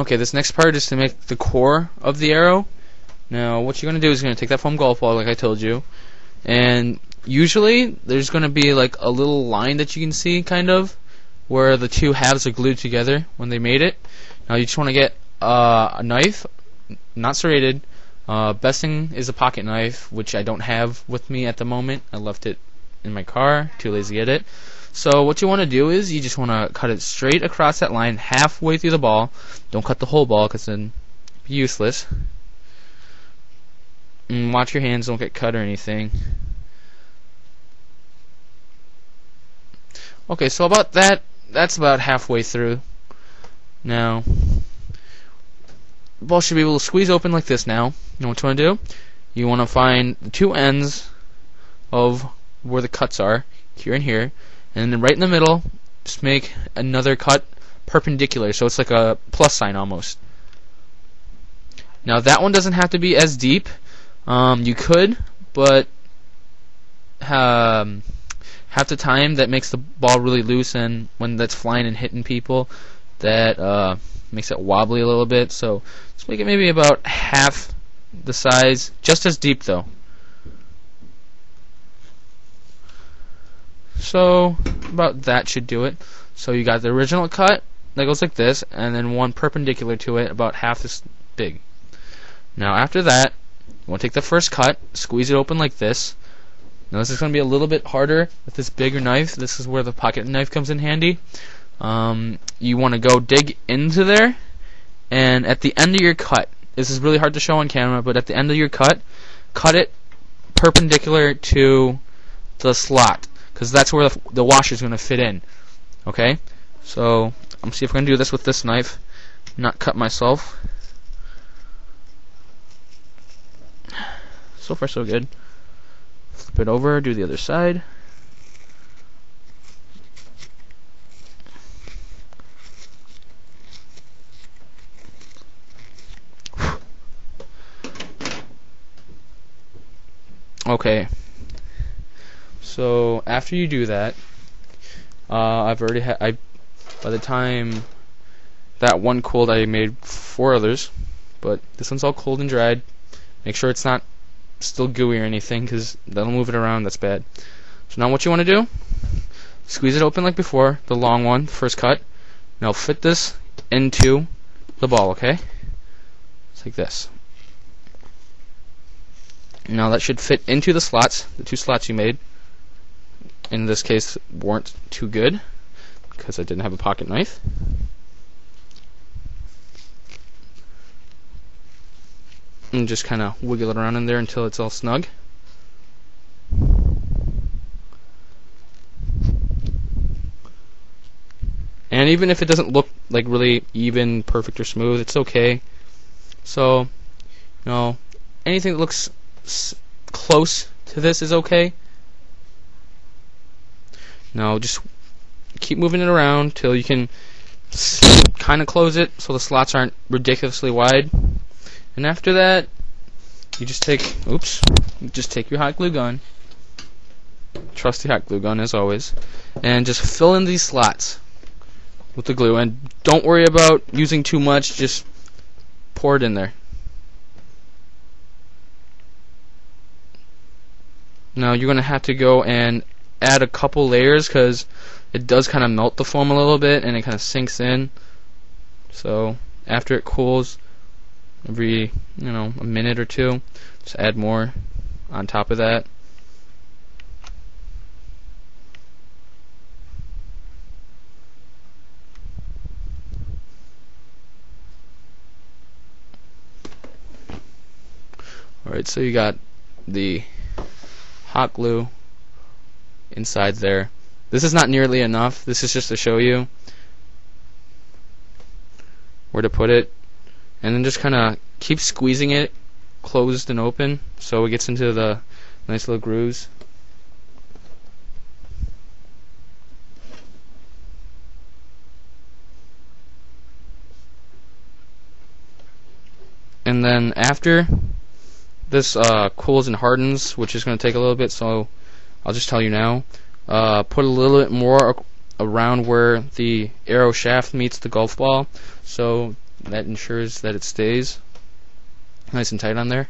Okay, this next part is to make the core of the arrow. Now, what you're going to do is you're going to take that foam golf ball, like I told you, and usually there's going to be like a little line that you can see, kind of, where the two halves are glued together when they made it. Now, you just want to get a knife, not serrated. Best thing is a pocket knife, which I don't have with me at the moment. I left it in my car, too lazy to get it. So what you want to do is you just want to cut it straight across that line, halfway through the ball. Don't cut the whole ball, because then it'd be useless. And watch your hands, don't get cut or anything. Okay, so about that's about halfway through. Now, the ball should be able to squeeze open like this now. You know what you want to do? You want to find the two ends of where the cuts are, here and here, and then right in the middle, just make another cut perpendicular, so it's like a plus sign almost. Now that one doesn't have to be as deep. You could, but half the time that makes the ball really loose, and when that's flying and hitting people, that makes it wobbly a little bit. So let's make it maybe about half the size, just as deep though. So about that should do it. So you got the original cut that goes like this, and then one perpendicular to it about half this big. Now after that, you want to take the first cut, squeeze it open like this. Now this is going to be a little bit harder with this bigger knife. This is where the pocket knife comes in handy. You want to go dig into there, and at the end of your cut, this is really hard to show on camera, but at the end of your cut, cut it perpendicular to the slot, because that's where the washer is going to fit in. Okay? So I'm going to see if I can do this with this knife, not cut myself. So far so good. Flip it over, do the other side. Okay. So after you do that, I've already had. By the time that one cooled, I made 4 others, but this one's all cooled and dried. Make sure it's not still gooey or anything, because that'll move it around. That's bad. So now what you want to do? Squeeze it open like before, the long one, first cut. Now fit this into the ball. Okay, it's like this. Now that should fit into the slots, the 2 slots you made. In this case, weren't too good because I didn't have a pocket knife. And just kind of wiggle it around in there until it's all snug. And even if it doesn't look like really even, perfect, or smooth, it's okay. So, you know, anything that looks close to this is okay. Now just keep moving it around till you can kind of close it so the slots aren't ridiculously wide. And after that, you just take your hot glue gun, trusty hot glue gun as always, and just fill in these slots with the glue. And don't worry about using too much, just pour it in there. Now you're going to have to go and add a couple layers, because it does kind of melt the foam a little bit and it kind of sinks in. So after it cools, every a minute or two, just add more on top of that. Alright, so you got the hot glue inside there. This is not nearly enough. This is just to show you where to put it, and then just kind of keep squeezing it closed and open so it gets into the nice little grooves. And then after this cools and hardens, which is going to take a little bit, so I'll just tell you now, put a little bit more around where the arrow shaft meets the golf ball. So that ensures that it stays nice and tight on there.